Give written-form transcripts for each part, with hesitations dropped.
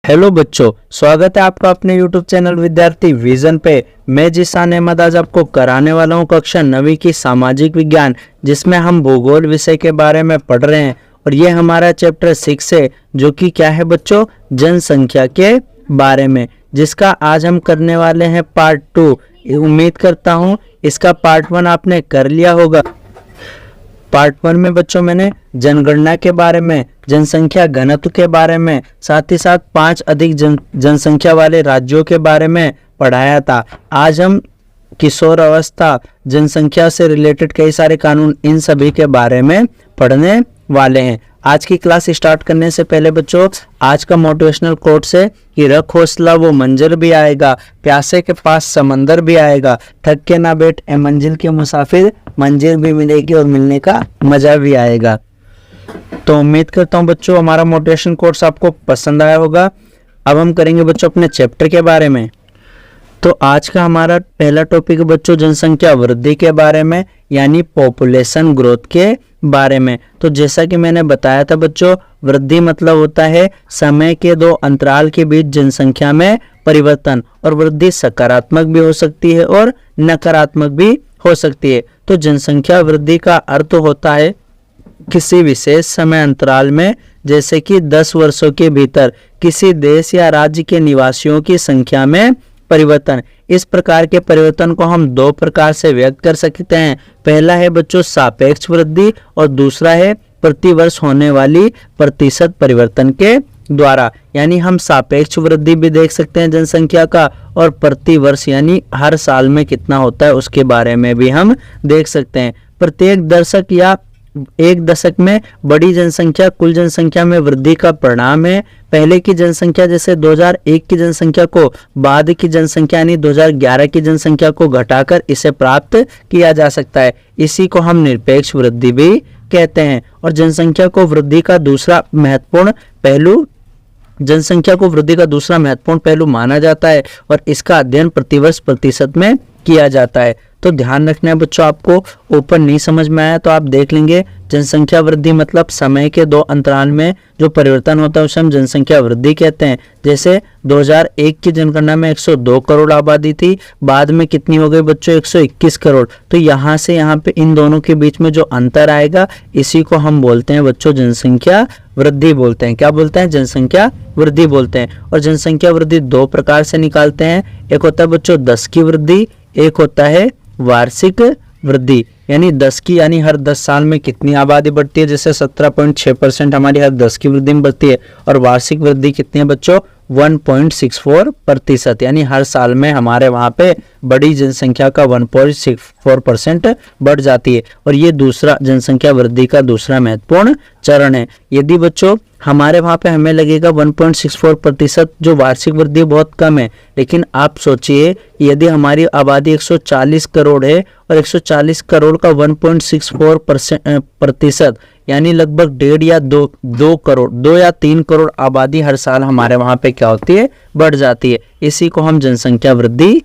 Hello बच्चों, स्वागत है आपका अपने YouTube चैनल विद्यार्थी विजन पे। मैं जिसान अहमद आज आपको कराने वाला हूँ कक्षा 9वीं की सामाजिक विज्ञान, जिसमें हम भूगोल विषय के बारे में पढ़ रहे हैं। और ये हमारा चैप्टर 6 है, जो कि क्या है बच्चों, जनसंख्या के बारे में, जिसका आज हम करने वाले हैं पार्ट 2। उम्मीद करता हूँ इसका पार्ट 1 आपने कर लिया होगा। पार्ट 1 में बच्चों मैंने जनगणना के बारे में, जनसंख्या घनत्व के बारे में, साथ ही साथ 5 अधिक जनसंख्या वाले राज्यों के बारे में पढ़ाया था। आज हम किशोर अवस्था, जनसंख्या से रिलेटेड कई सारे कानून, इन सभी के बारे में पढ़ने वाले हैं। आज की क्लास स्टार्ट करने से पहले बच्चों, आज का मोटिवेशनल कोट्स है कि रख हौसला वो मंजिल भी आएगा, प्यासे के पास समंदर भी आएगा, थक के ना बैठ ए मंजिल के मुसाफिर, मंजिल भी मिलेगी और मिलने का मजा भी आएगा। तो उम्मीद करता हूँ बच्चों हमारा मोटिवेशन कोर्स आपको पसंद आया होगा। अब हम करेंगे बच्चों अपने चैप्टर के बारे में। तो आज का हमारा पहला टॉपिक है बच्चों जनसंख्या वृद्धि के बारे में, यानी पॉपुलेशन ग्रोथ के बारे में। तो जैसा कि मैंने बताया था बच्चों, वृद्धि मतलब होता है समय के 2 अंतराल के बीच जनसंख्या में परिवर्तन, और वृद्धि सकारात्मक भी हो सकती है और नकारात्मक भी हो सकती है। तो जनसंख्या वृद्धि का अर्थ होता है किसी विशेष समय अंतराल में, जैसे कि 10 वर्षों के भीतर किसी देश या राज्य के निवासियों की संख्या में परिवर्तन। इस प्रकार के परिवर्तन को हम 2 प्रकार से व्यक्त कर सकते हैं। पहला है बच्चों सापेक्ष वृद्धि, और दूसरा है प्रति वर्ष होने वाली प्रतिशत परिवर्तन के द्वारा। यानी हम सापेक्ष वृद्धि भी देख सकते हैं जनसंख्या का, और प्रति वर्ष यानी हर साल में कितना होता है उसके बारे में भी हम देख सकते हैं। प्रत्येक दशक या 1 दशक में बड़ी जनसंख्या कुल जनसंख्या में वृद्धि का परिणाम है। पहले की जनसंख्या जैसे 2001 की जनसंख्या को बाद की जनसंख्या यानी 2011 की जनसंख्या को घटाकर इसे प्राप्त किया जा सकता है। इसी को हम निरपेक्ष वृद्धि भी कहते हैं। और जनसंख्या को वृद्धि का दूसरा महत्वपूर्ण पहलू माना जाता है, और इसका अध्ययन प्रतिवर्ष प्रतिशत में किया जाता है। तो ध्यान रखना है बच्चों, आपको ऊपर नहीं समझ में आया तो आप देख लेंगे। जनसंख्या वृद्धि मतलब समय के 2 अंतराल में जो परिवर्तन होता है उसे हम जनसंख्या वृद्धि कहते हैं। जैसे 2001 की जनगणना में 102 करोड़ आबादी थी, बाद में कितनी हो गई बच्चों, 121 करोड़। तो यहाँ से यहाँ पे इन दोनों के बीच में जो अंतर आएगा, इसी को हम बोलते हैं बच्चों जनसंख्या वृद्धि बोलते हैं। क्या बोलते हैं? जनसंख्या वृद्धि बोलते हैं। और जनसंख्या वृद्धि 2 प्रकार से निकालते हैं। एक होता है बच्चों 10 की वृद्धि, एक होता है वार्षिक वृद्धि। यानी 10 की यानी हर 10 साल में कितनी आबादी बढ़ती है, जैसे 17.6% हमारी हर 10 की वृद्धि में बढ़ती है। और वार्षिक वृद्धि कितनी है बच्चों, 1.64%, यानी हर साल में हमारे वहाँ पे बड़ी जनसंख्या का 1.64% बढ़ जाती है। और ये दूसरा जनसंख्या वृद्धि का दूसरा महत्वपूर्ण चरण है। यदि बच्चों हमारे वहाँ पे हमें लगेगा 1.64% जो वार्षिक वृद्धि बहुत कम है, लेकिन आप सोचिए यदि हमारी आबादी 140 करोड़ है और 140 करोड़ का 1.64% यानी लगभग 1.5 या 2 करोड़, 2 या 3 करोड़ आबादी हर साल हमारे वहाँ पे क्या होती है, बढ़ जाती है। इसी को हम जनसंख्या वृद्धि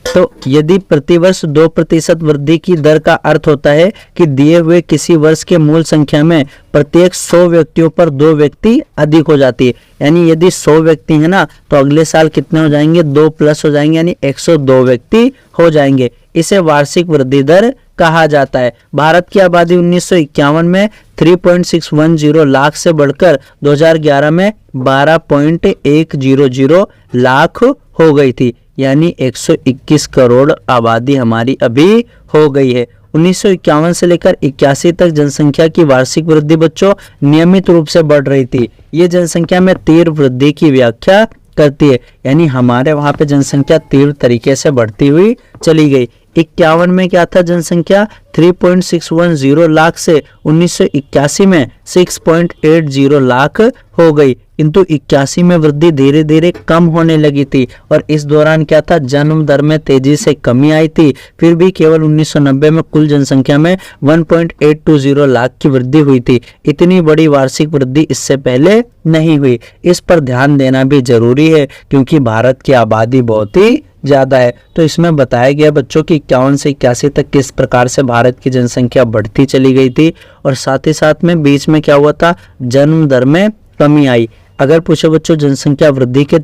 तो यदि प्रतिवर्ष 2% वृद्धि की दर का अर्थ होता है कि दिए हुए किसी वर्ष के मूल संख्या में प्रत्येक 100 व्यक्तियों पर 2 व्यक्ति अधिक हो जाती है। यानी यदि 100 व्यक्ति है ना, तो अगले साल कितने हो जाएंगे, 2 प्लस हो जाएंगे, यानी 102 व्यक्ति हो जाएंगे। इसे वार्षिक वृद्धि दर कहा जाता है। भारत की आबादी 1951 में 3.610 लाख से बढ़कर 2011 में 12.100 लाख हो गई थी। यानी 121 करोड़ आबादी हमारी अभी हो गई है। 1951 से लेकर 81 तक जनसंख्या की वार्षिक वृद्धि बच्चों नियमित रूप से बढ़ रही थी। ये जनसंख्या में तीव्र वृद्धि की व्याख्या करती है। यानी हमारे वहाँ पे जनसंख्या तीव्र तरीके से बढ़ती हुई चली गई। 51 में क्या था, जनसंख्या 3.610 लाख से 1981 में 6.80 लाख हो गई। किंतु 81 में वृद्धि धीरे धीरे कम होने लगी थी, और इस दौरान क्या था, जन्म दर में तेजी से कमी आई थी। फिर भी केवल 1990 में कुल जनसंख्या में 1.820 लाख की वृद्धि हुई थी। इतनी बड़ी वार्षिक वृद्धि इससे पहले नहीं हुई। इस पर ध्यान देना भी जरूरी है, क्योंकि भारत की आबादी बहुत ही ज्यादा है। तो इसमें बताया गया बच्चों की 51 से 81 तक किस प्रकार से भारत की जनसंख्या बढ़ती चली गई थी, और साथ ही साथ में बीच में क्या हुआ था, जन्म दर में कमी आई। अगर पूछे बच्चों जनसंख्या वृद्धि के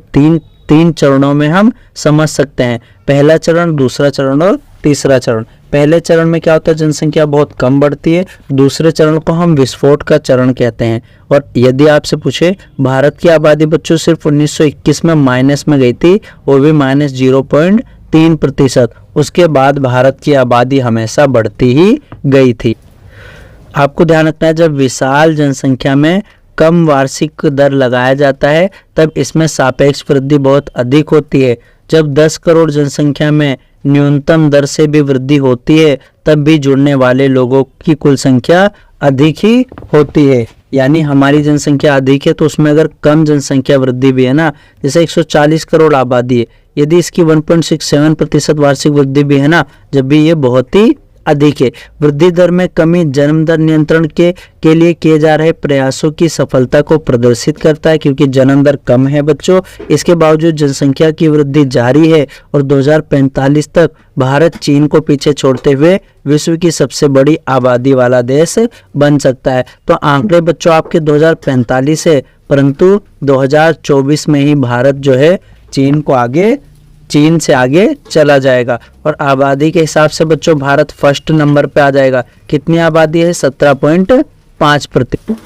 तीन चरणों में हम समझ सकते हैं, पहला चरण, दूसरा चरण और तीसरा चरण। पहले चरण में क्या होता है, जनसंख्या बहुत कम बढ़ती है। दूसरे चरण को हम विस्फोट का चरण कहते हैं। और यदि आपसे पूछे भारत की आबादी बच्चों सिर्फ 1921 में माइनस में गई थी, वो भी -0.3%। उसके बाद भारत की आबादी हमेशा बढ़ती ही गई थी। आपको ध्यान रखना है, जब विशाल जनसंख्या में कम वार्षिक दर लगाया जाता है तब इसमें सापेक्ष वृद्धि बहुत अधिक होती है। जब 10 करोड़ जनसंख्या में न्यूनतम दर से भी वृद्धि होती है तब भी जुड़ने वाले लोगों की कुल संख्या अधिक ही होती है। यानी हमारी जनसंख्या अधिक है तो उसमें अगर कम जनसंख्या वृद्धि भी है ना, जैसे 140 करोड़ आबादी है, यदि इसकी 1.67% वार्षिक वृद्धि भी है ना, जब भी ये बहुत ही अधिक है। वृद्धि दर में कमी जन्म दर नियंत्रण के लिए किए जा रहे प्रयासों की सफलता को प्रदर्शित करता है, क्योंकि जन्म दर कम है बच्चों, इसके बावजूद जनसंख्या की वृद्धि जारी है और 2045 तक भारत चीन को पीछे छोड़ते हुए विश्व की सबसे बड़ी आबादी वाला देश बन सकता है। तो आंकड़े बच्चों आपके 2045 है, परंतु 2024 में ही भारत जो है चीन से आगे चला जाएगा। और आबादी के हिसाब से बच्चों भारत फर्स्ट नंबर पे आ जाएगा। कितनी आबादी है, 17.5%।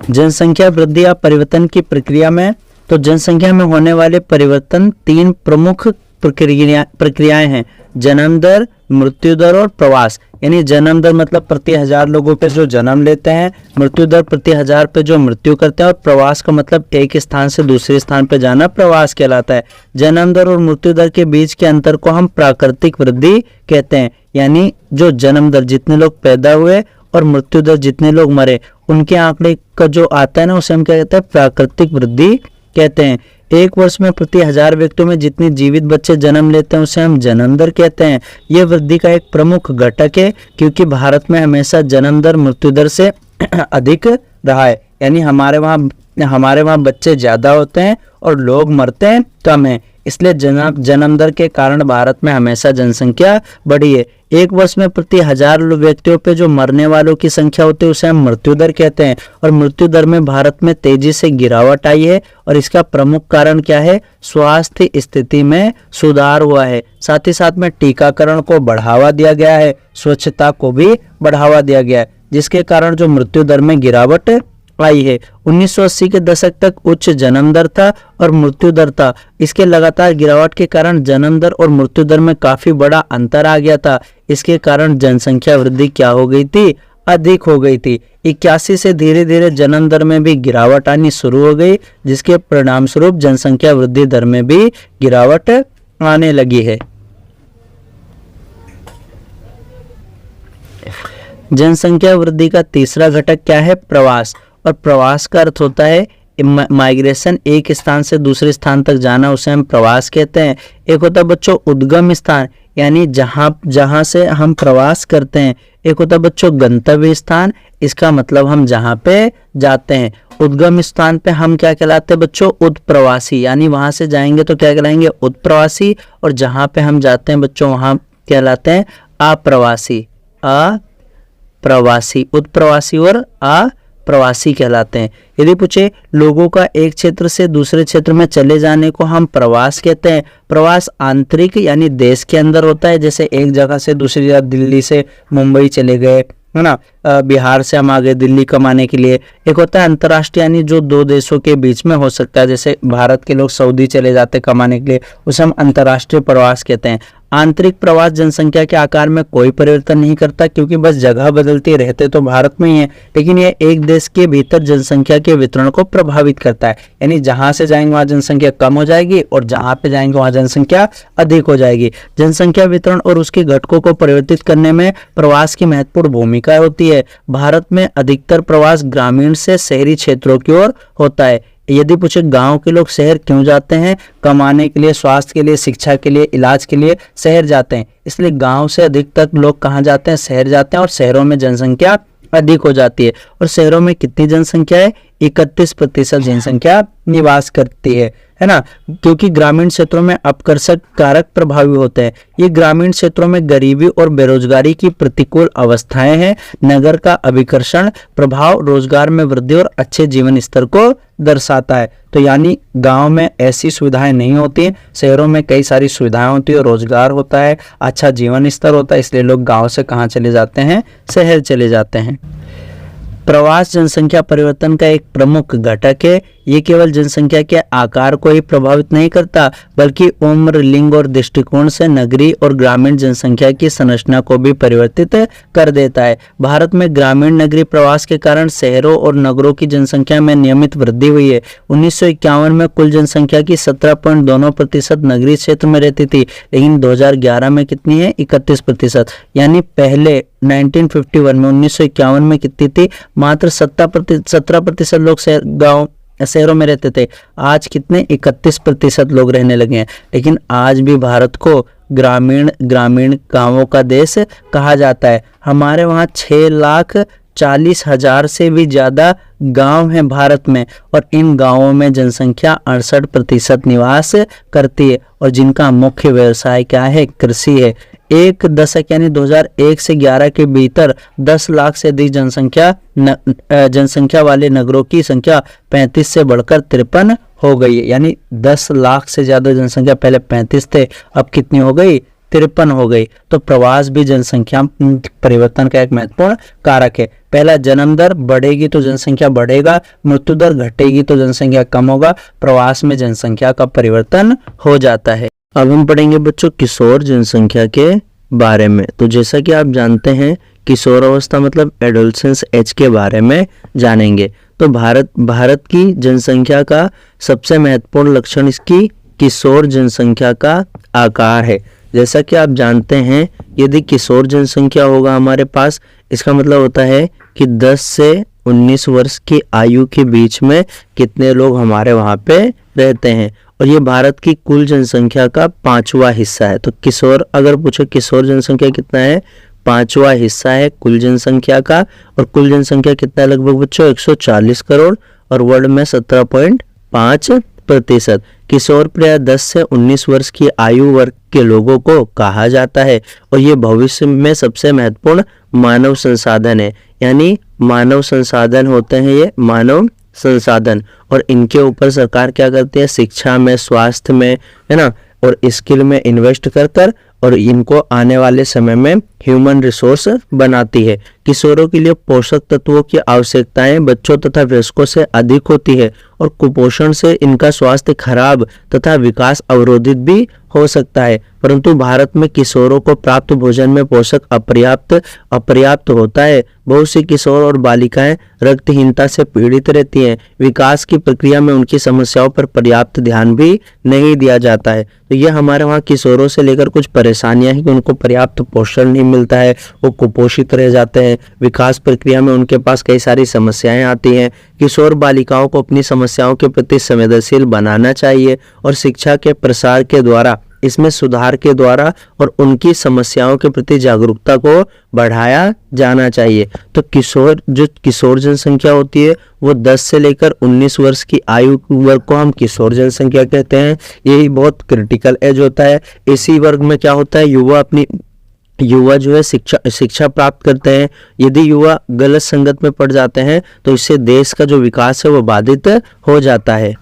जनसंख्या वृद्धि या परिवर्तन की प्रक्रिया में, तो जनसंख्या में होने वाले परिवर्तन 3 प्रमुख प्रक्रियाएं हैं, जन्म दर, मृत्यु दर और प्रवास। यानी जन्म दर मतलब प्रति 1000 लोगों पे जो जन्म लेते हैं, मृत्यु दर प्रति 1000 पे जो मृत्यु करते हैं, और प्रवास का मतलब एक स्थान से दूसरे स्थान पे जाना प्रवास कहलाता है। जन्म दर और मृत्यु दर के बीच के अंतर को हम प्राकृतिक वृद्धि कहते हैं। यानी जो जन्म दर जितने लोग पैदा हुए और मृत्यु दर जितने लोग मरे, उनके आंकड़े का जो आता है ना, उसे हम क्या कहते हैं, प्राकृतिक वृद्धि कहते हैं। एक वर्ष में प्रति 1000 व्यक्तियों में जितने जीवित बच्चे जन्म लेते हैं उसे हम जन्म दर कहते हैं। यह वृद्धि का एक प्रमुख घटक है, क्योंकि भारत में हमेशा जन्म दर मृत्यु दर से अधिक रहा है। यानी हमारे वहाँ बच्चे ज्यादा होते हैं और लोग मरते हैं कम है, इसलिए जन्म दर के कारण भारत में हमेशा जनसंख्या बढ़ी है। एक वर्ष में प्रति 1000 व्यक्तियों पे जो मरने वालों की संख्या होती है उसे हम मृत्यु दर कहते हैं। और मृत्यु दर में भारत में तेजी से गिरावट आई है, और इसका प्रमुख कारण क्या है, स्वास्थ्य स्थिति में सुधार हुआ है। साथ ही साथ में टीकाकरण को बढ़ावा दिया गया है, स्वच्छता को भी बढ़ावा दिया गया है, जिसके कारण जो मृत्यु दर में गिरावट आई है। 1980 के दशक तक उच्च जन्म दर था और मृत्यु दर था। इसके लगातार गिरावट के कारण जन्म दर और मृत्यु दर में काफी बड़ा अंतर आ गया था। इसके कारण जनसंख्या वृद्धि क्या हो गई थी, अधिक हो गई थी। 81 से धीरे धीरे जन्म दर में भी गिरावट आनी शुरू हो गई, जिसके परिणाम स्वरूप जनसंख्या वृद्धि दर में भी गिरावट आने लगी है। जनसंख्या वृद्धि का तीसरा घटक क्या है, प्रवास। और प्रवास का अर्थ होता है माइग्रेशन, एक स्थान से दूसरे स्थान तक जाना, उसे हम प्रवास कहते हैं। एक होता है बच्चों उद्गम स्थान, यानी जहां से हम प्रवास करते हैं। एक होता है बच्चों गंतव्य स्थान, इसका मतलब हम जहां पे जाते हैं। उद्गम स्थान पे हम क्या कहलाते हैं बच्चों, उत्प्रवासी, यानी वहां से जाएंगे तो क्या कहलाएंगे, उत्प्रवासी। और जहां पे हम जाते हैं बच्चों वहां कहलाते हैं अप्रवासी। उत्प्रवासी और अप्रवासी कहलाते हैं। यदि पूछे लोगों का एक क्षेत्र से दूसरे क्षेत्र में चले जाने को हम प्रवास कहते हैं। प्रवास आंतरिक यानी देश के अंदर होता है, जैसे एक जगह से दूसरी जगह, दिल्ली से मुंबई चले गए, है ना, बिहार से हम आ गए दिल्ली कमाने के लिए। एक होता है अंतर्राष्ट्रीय, यानी जो दो देशों के बीच में हो सकता है, जैसे भारत के लोग सऊदी चले जाते कमाने के लिए, उसे हम अंतर्राष्ट्रीय प्रवास कहते हैं। आंतरिक प्रवास जनसंख्या के आकार में कोई परिवर्तन नहीं करता, क्योंकि बस जगह बदलती, रहते तो भारत में ही है, लेकिन यह एक देश के भीतर जनसंख्या के वितरण को प्रभावित करता है। यानी जहां से जाएंगे वहां जनसंख्या कम हो जाएगी और जहां पे जाएंगे वहां जनसंख्या अधिक हो जाएगी। जनसंख्या वितरण और उसके घटकों को परिवर्तित करने में प्रवास की महत्वपूर्ण भूमिका होती है। भारत में अधिकतर प्रवास ग्रामीण से शहरी क्षेत्रों की ओर होता है। यदि पूछे गांव के लोग शहर क्यों जाते हैं, कमाने के लिए, स्वास्थ्य के लिए, शिक्षा के लिए, इलाज के लिए शहर जाते हैं। इसलिए गांव से अधिकतर लोग कहाँ जाते हैं, शहर जाते हैं, और शहरों में जनसंख्या अधिक हो जाती है। और शहरों में कितनी जनसंख्या है, 31% जनसंख्या निवास करती है ना। क्योंकि ग्रामीण क्षेत्रों में अपकर्षक कारक प्रभावी होते हैं। ये ग्रामीण क्षेत्रों में गरीबी और बेरोजगारी की प्रतिकूल अवस्थाएं हैं। नगर का अभिकर्षण प्रभाव रोजगार में वृद्धि और अच्छे जीवन स्तर को दर्शाता है। तो यानी गांव में ऐसी सुविधाएं नहीं होती, शहरों में कई सारी सुविधाएं होती है, रोजगार होता है, अच्छा जीवन स्तर होता है, इसलिए लोग गांव से कहाँ चले जाते हैं, शहर चले जाते हैं। प्रवास जनसंख्या परिवर्तन का एक प्रमुख घटक है। ये केवल जनसंख्या के आकार को ही प्रभावित नहीं करता, बल्कि उम्र, लिंग और दृष्टिकोण से नगरीय और ग्रामीण जनसंख्या की संरचना को भी परिवर्तित कर देता है। भारत में ग्रामीण नगरीय प्रवास के कारण शहरों और नगरों की जनसंख्या में नियमित वृद्धि हुई है। 1951 में कुल जनसंख्या की 17.2% नगरीय क्षेत्र में रहती थी, लेकिन 2011 में कितनी है, 31%। यानी पहले 1951 में कितनी थी, मात्र 17% लोग गाँव शहरों में रहते थे। आज कितने, 31% लोग रहने लगे हैं। लेकिन आज भी भारत को ग्रामीण गांवों का देश कहा जाता है। हमारे वहाँ 6,40,000 से भी ज़्यादा गांव हैं भारत में, और इन गांवों में जनसंख्या 68% निवास करती है, और जिनका मुख्य व्यवसाय क्या है, कृषि है। एक दशक यानी 2001 से 11 के भीतर 10 लाख से अधिक जनसंख्या वाले नगरों की संख्या 35 से बढ़कर 53 हो गई है। यानी 10 लाख से ज्यादा जनसंख्या, पहले 35 थे, अब कितनी हो गई, 53 हो गई। तो प्रवास भी जनसंख्या परिवर्तन का एक महत्वपूर्ण कारक है। पहला, जन्म दर बढ़ेगी तो जनसंख्या बढ़ेगा, मृत्यु दर घटेगी तो जनसंख्या कम होगा। प्रवास में जनसंख्या का परिवर्तन हो जाता है। अब हम पढ़ेंगे बच्चों किशोर जनसंख्या के बारे में। तो जैसा कि आप जानते हैं, किशोर अवस्था मतलब एडोलसेंस एज के बारे में जानेंगे। तो भारत की जनसंख्या का सबसे महत्वपूर्ण लक्षण इसकी किशोर जनसंख्या का आकार है। जैसा कि आप जानते हैं, यदि किशोर जनसंख्या होगा हमारे पास, इसका मतलब होता है कि 10 से 19 वर्ष की आयु के बीच में कितने लोग हमारे वहाँ पे रहते हैं, और ये भारत की कुल जनसंख्या का 5वां हिस्सा है। तो किशोर, अगर पूछो किशोर जनसंख्या कितना है, 5वां हिस्सा है कुल जनसंख्या का। और कुल जनसंख्या कितना है लगभग बच्चों, 140 करोड़, और वर्ल्ड में 17.5%। किशोर प्राय 10 से 19 वर्ष की आयु वर्ग के लोगों को कहा जाता है, और ये भविष्य में सबसे महत्वपूर्ण मानव संसाधन है। यानी मानव संसाधन होते हैं ये मानव संसाधन, और इनके ऊपर सरकार क्या करती है, शिक्षा में, स्वास्थ्य में, है ना, और स्किल में इन्वेस्ट कर और इनको आने वाले समय में ह्यूमन रिसोर्स बनाती है। किशोरों के लिए पोषक तत्वों की आवश्यकताएं बच्चों तथा वयस्कों से अधिक होती है, और कुपोषण से इनका स्वास्थ्य खराब तथा विकास अवरोधित भी हो सकता है। परंतु भारत में किशोरों को प्राप्त भोजन में पोषक अपर्याप्त होता है। बहुत सी किशोर और बालिकाएं रक्तहीनता से पीड़ित रहती हैं। विकास की प्रक्रिया में उनकी समस्याओं पर पर्याप्त ध्यान भी नहीं दिया जाता है। तो ये हमारे वहाँ किशोरों से लेकर कुछ परेशानियां हैं कि उनको पर्याप्त पोषण नहीं मिलता है, वो कुपोषित रह जाते हैं। विकास प्रक्रिया में उनके पास कई सारी समस्याएं आती हैं। किशोर बालिकाओं को अपनी समस्याओं के प्रति संवेदनशील बनाना चाहिए, और शिक्षा के प्रसार के द्वारा, इसमें सुधार के द्वारा और उनकी समस्याओं के प्रति जागरूकता को बढ़ाया जाना चाहिए। तो किशोर जनसंख्या होती है वो 10 से लेकर 19 वर्ष की आयु वर्ग को हम किशोर जनसंख्या कहते हैं। यही बहुत क्रिटिकल एज होता है। इसी वर्ग में क्या होता है, युवा जो है शिक्षा प्राप्त करते हैं। यदि युवा गलत संगत में पड़ जाते हैं तो इससे देश का जो विकास है वो बाधित हो जाता है।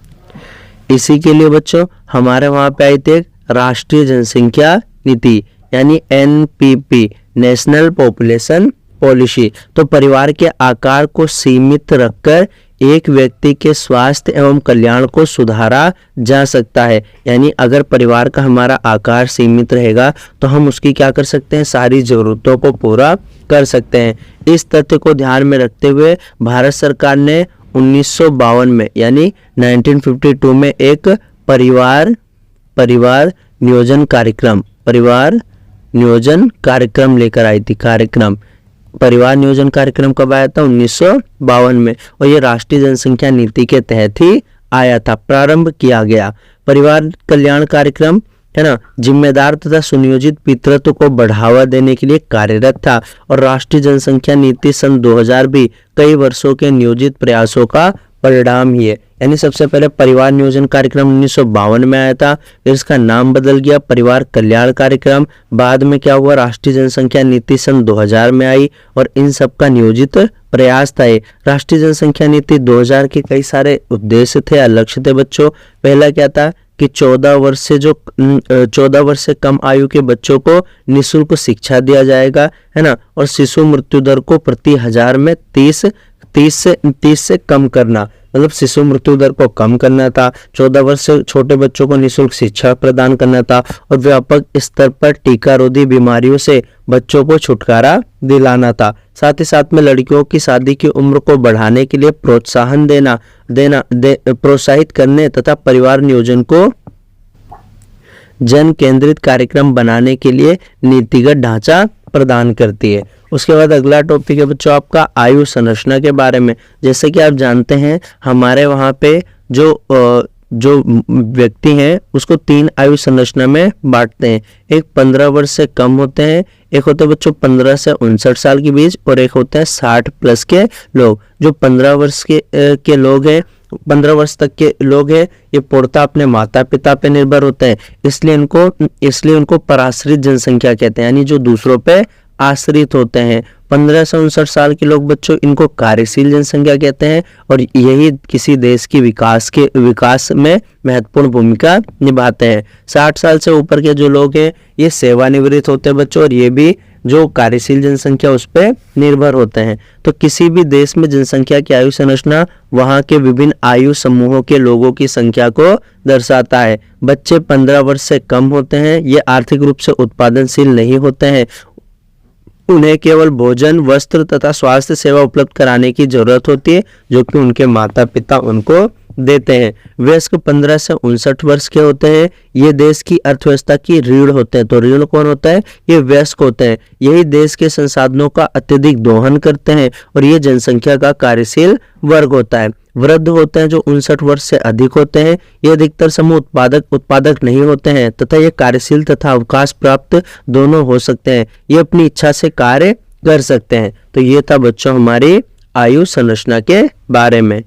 इसी के लिए बच्चों हमारे वहाँ पे आई थी राष्ट्रीय जनसंख्या नीति, यानी NPP, नेशनल पॉपुलेशन पॉलिसी। तो परिवार के आकार को सीमित रखकर एक व्यक्ति के स्वास्थ्य एवं कल्याण को सुधारा जा सकता है। यानी अगर परिवार का हमारा आकार सीमित रहेगा तो हम उसकी क्या कर सकते हैं, सारी जरूरतों को पूरा कर सकते हैं। इस तथ्य को ध्यान में रखते हुए भारत सरकार ने 1952 में यानी 1952 में एक परिवार नियोजन कार्यक्रम लेकर आई थी। परिवार नियोजन कार्यक्रम कब आया था, 1952 में, और ये राष्ट्रीय जनसंख्या नीति के तहत ही आया था, प्रारंभ किया गया। परिवार कल्याण कार्यक्रम है ना, जिम्मेदार तथा सुनियोजित पितृत्व को बढ़ावा देने के लिए कार्यरत था, और राष्ट्रीय जनसंख्या नीति सन 2000 भी कई वर्षों के नियोजित प्रयासों का परिणाम ही है। यानी सबसे पहले परिवार नियोजन कार्यक्रम 1952 में आया था, फिर इसका नाम बदल गया परिवार कल्याण कार्यक्रम। बाद में क्या हुआ, राष्ट्रीय जनसंख्या नीति सन 2000 में आई और इन सब का नियोजित प्रयास था। राष्ट्रीय जनसंख्या नीति 2000 के कई सारे उद्देश्य थे या लक्ष्य थे बच्चों। पहला क्या था कि 14 वर्ष से कम आयु के बच्चों को निःशुल्क शिक्षा दिया जाएगा, है ना, और शिशु मृत्यु दर को प्रति हजार में 30 से कम करना, मतलब शिशु मृत्यु दर को कम करना था। 14 वर्ष से छोटे बच्चों को निःशुल्क शिक्षा प्रदान करना था और व्यापक स्तर पर टीका रोधी बीमारियों से बच्चों को छुटकारा दिलाना था। साथ ही साथ में लड़कियों की शादी की उम्र को बढ़ाने के लिए प्रोत्साहित करने तथा परिवार नियोजन को जन केंद्रित कार्यक्रम बनाने के लिए नीतिगत ढांचा प्रदान करती है। उसके बाद अगला टॉपिक है बच्चों आपका आयु संरचना के बारे में। जैसे कि आप जानते हैं हमारे वहाँ पे जो व्यक्ति हैं उसको 3 आयु संरचना में बांटते हैं। एक 15 वर्ष से कम होते हैं, एक होते हैं बच्चों 15 से 59 साल के बीच, और एक होते हैं 60 प्लस के लोग। जो 15 वर्ष के लोग हैं, 15 वर्ष तक के लोग हैं, ये पूर्णतः अपने माता पिता पे निर्भर होते हैं, इसलिए उनको पराश्रित जनसंख्या कहते हैं, यानी जो दूसरों पे आश्रित होते हैं। 15 से 59 साल के लोग बच्चों इनको कार्यशील जनसंख्या कहते हैं और यही किसी देश की विकास में महत्वपूर्ण भूमिका निभाते हैं। 60 साल से ऊपर के जो लोग हैं ये सेवानिवृत्त होते हैं बच्चों, और ये भी जो कार्यशील जनसंख्या उस पर निर्भर होते हैं। तो किसी भी देश में जनसंख्या की आयु संरचना वहाँ के विभिन्न आयु समूहों के लोगों की संख्या को दर्शाता है। बच्चे 15 वर्ष से कम होते हैं, ये आर्थिक रूप से उत्पादनशील नहीं होते हैं, उन्हें केवल भोजन, वस्त्र तथा स्वास्थ्य सेवा उपलब्ध कराने की जरूरत होती है जो कि उनके माता पिता उनको देते हैं। वयस्क 15 से 59 वर्ष के होते हैं, ये देश की अर्थव्यवस्था की रीढ़ होते हैं। तो रीढ़ कौन होता है, ये वयस्क होते हैं, यही देश के संसाधनों का अत्यधिक दोहन करते हैं और ये जनसंख्या का कार्यशील वर्ग होता है। वृद्ध होते हैं जो 59 वर्ष से अधिक होते हैं, ये अधिकतर समूह उत्पादक नहीं होते हैं तथा ये कार्यशील तथा अवकाश प्राप्त दोनों हो सकते हैं, ये अपनी इच्छा से कार्य कर सकते हैं। तो ये था बच्चों हमारी आयु संरचना के बारे में।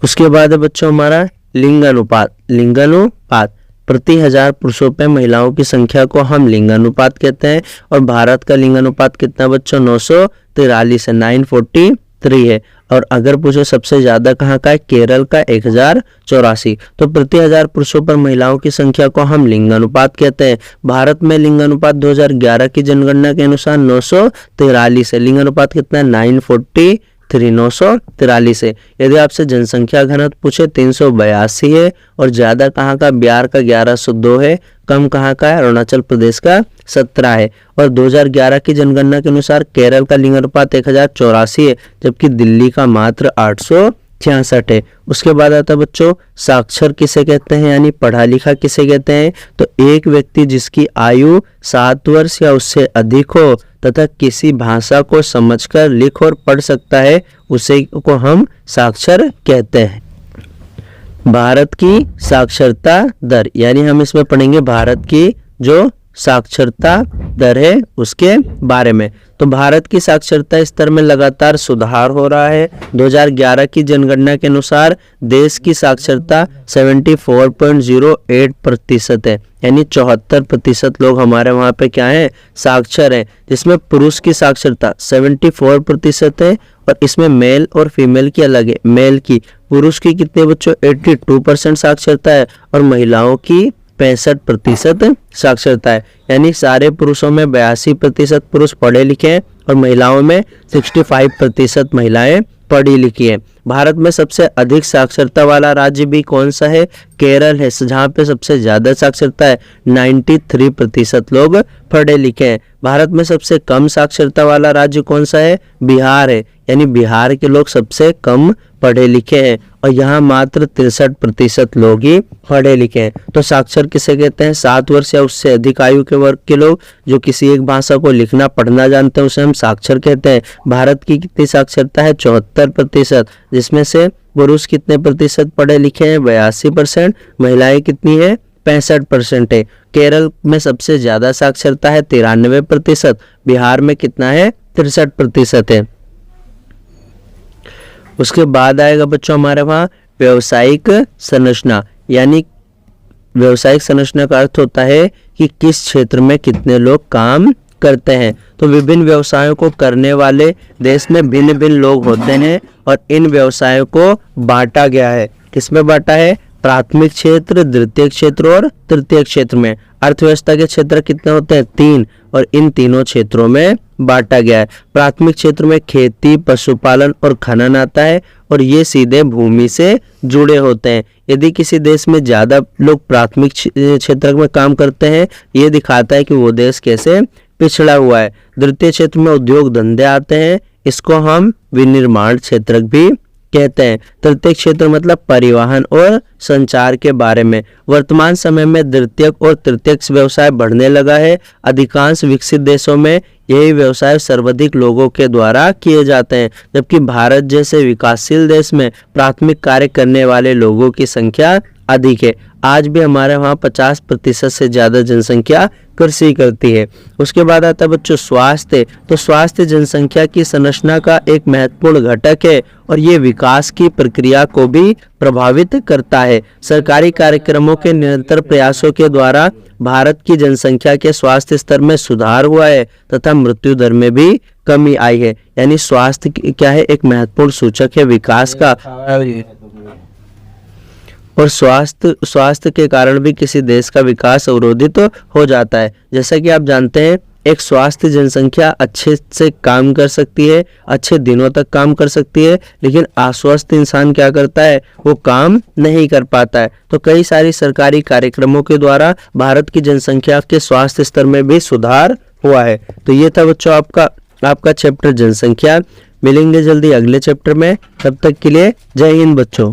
उसके बाद है बच्चों हमारा लिंगानुपात। प्रति 1000 पुरुषों पे महिलाओं की संख्या को हम लिंगानुपात कहते हैं और भारत का लिंगानुपात कितना बच्चों 943 है, 943 है। और अगर पूछो सबसे ज्यादा कहाँ का है, केरल का 1084। तो प्रति 1000 पुरुषों पर महिलाओं की संख्या को हम लिंगानुपात कहते हैं। भारत में लिंगानुपात 2011 की जनगणना के अनुसार 943 है। लिंगानुपात कितना है 943 है। यदि आपसे जनसंख्या घनत्व पूछे 382 है और ज्यादा कहाँ का, बिहार का 1102 है, कम कहाँ का है, अरुणाचल प्रदेश का 17 है। और 2011 की जनगणना के अनुसार केरल का लिंगानुपात 1084 है जबकि दिल्ली का मात्र 866 है। उसके बाद आता है बच्चों साक्षर किसे कहते हैं, यानी पढ़ा लिखा किसे कहते हैं। तो एक व्यक्ति जिसकी आयु 7 वर्ष या उससे अधिक हो तथा किसी भाषा को समझकर लिख और पढ़ सकता है उसे को हम साक्षर कहते हैं। भारत की साक्षरता दर, यानी हम इसमें पढ़ेंगे भारत की जो साक्षरता दर है उसके बारे में। तो भारत की साक्षरता स्तर में लगातार सुधार हो रहा है। 2011 की जनगणना के अनुसार देश की साक्षरता 74.08% है, यानी 74% लोग हमारे वहाँ पे क्या है, साक्षर हैं, जिसमें पुरुष की साक्षरता 74% है और इसमें मेल और फीमेल की अलग है। मेल की, पुरुष की कितने बच्चों 82% साक्षरता है और महिलाओं की 65% साक्षरता है, यानी सारे पुरुषों में 82% पुरुष पढ़े लिखे हैं और महिलाओं में 65% महिलाएं पढ़ी लिखी है। भारत में सबसे अधिक साक्षरता वाला राज्य भी कौन सा है, केरल है, जहाँ पे सबसे ज्यादा साक्षरता है, 93% लोग पढ़े लिखे हैं। भारत में सबसे कम साक्षरता वाला राज्य कौन सा है, बिहार है, यानी बिहार के लोग सबसे कम पढ़े लिखे हैं और यहाँ मात्र 63% लोग ही पढ़े लिखे हैं। तो साक्षर किसे कहते हैं, 7 वर्ष या उससे अधिक आयु के वर्ग के लोग जो किसी एक भाषा को लिखना पढ़ना जानते हैं उसे हम साक्षर कहते हैं। भारत की कितनी साक्षरता है, 74%, जिसमें से पुरुष कितने प्रतिशत पढ़े लिखे हैं, 82%, महिलाएं कितनी है, 65% है। केरल में सबसे ज्यादा साक्षरता है 93%, बिहार में कितना है, 63% है। उसके बाद आएगा बच्चों हमारे वहाँ व्यवसायिक संरचना, यानी व्यवसायिक संरचना का अर्थ होता है कि किस क्षेत्र में कितने लोग काम करते हैं। तो विभिन्न व्यवसायों को करने वाले देश में भिन्न भिन्न लोग होते हैं और इन व्यवसायों को बांटा गया है। किसमें बांटा है? प्राथमिक क्षेत्र, द्वितीय क्षेत्र और तृतीय क्षेत्र में। अर्थव्यवस्था के क्षेत्र कितने होते हैं? 3, और इन तीनों क्षेत्रों में बांटा गया है। प्राथमिक क्षेत्र में खेती, पशुपालन और खनन आता है और ये सीधे भूमि से जुड़े होते हैं। यदि किसी देश में ज़्यादा लोग प्राथमिक क्षेत्र में काम करते हैं, ये दिखाता है कि वो देश कैसे पिछड़ा हुआ है। द्वितीय क्षेत्र में उद्योग धंधे आते हैं, इसको हम विनिर्माण क्षेत्र भी कहते हैं। तृतीय क्षेत्र मतलब परिवहन और संचार के बारे में। वर्तमान समय में द्वितीयक और तृतीयक व्यवसाय बढ़ने लगा है। अधिकांश विकसित देशों में यही व्यवसाय सर्वाधिक लोगों के द्वारा किए जाते हैं, जबकि भारत जैसे विकासशील देश में प्राथमिक कार्य करने वाले लोगों की संख्या अधिक है। आज भी हमारे वहाँ 50% से ज़्यादा जनसंख्या कृषि करती है। उसके बाद आता है बच्चों स्वास्थ्य। तो स्वास्थ्य जनसंख्या की संरचना का एक महत्वपूर्ण घटक है और ये विकास की प्रक्रिया को भी प्रभावित करता है। सरकारी कार्यक्रमों के निरंतर प्रयासों के द्वारा भारत की जनसंख्या के स्वास्थ्य स्तर में सुधार हुआ है तथा मृत्यु दर में भी कमी आई है। यानी स्वास्थ्य क्या है? एक महत्वपूर्ण सूचक है विकास का। और स्वास्थ्य के कारण भी किसी देश का विकास अवरोधित हो जाता है। जैसा कि आप जानते हैं, एक स्वास्थ्य जनसंख्या अच्छे से काम कर सकती है, अच्छे दिनों तक काम कर सकती है, लेकिन अस्वस्थ इंसान क्या करता है? वो काम नहीं कर पाता है। तो कई सारी सरकारी कार्यक्रमों के द्वारा भारत की जनसंख्या के स्वास्थ्य स्तर में भी सुधार हुआ है। तो ये था बच्चों आपका चैप्टर जनसंख्या। मिलेंगे जल्दी अगले चैप्टर में, तब तक के लिए जय हिंद बच्चों।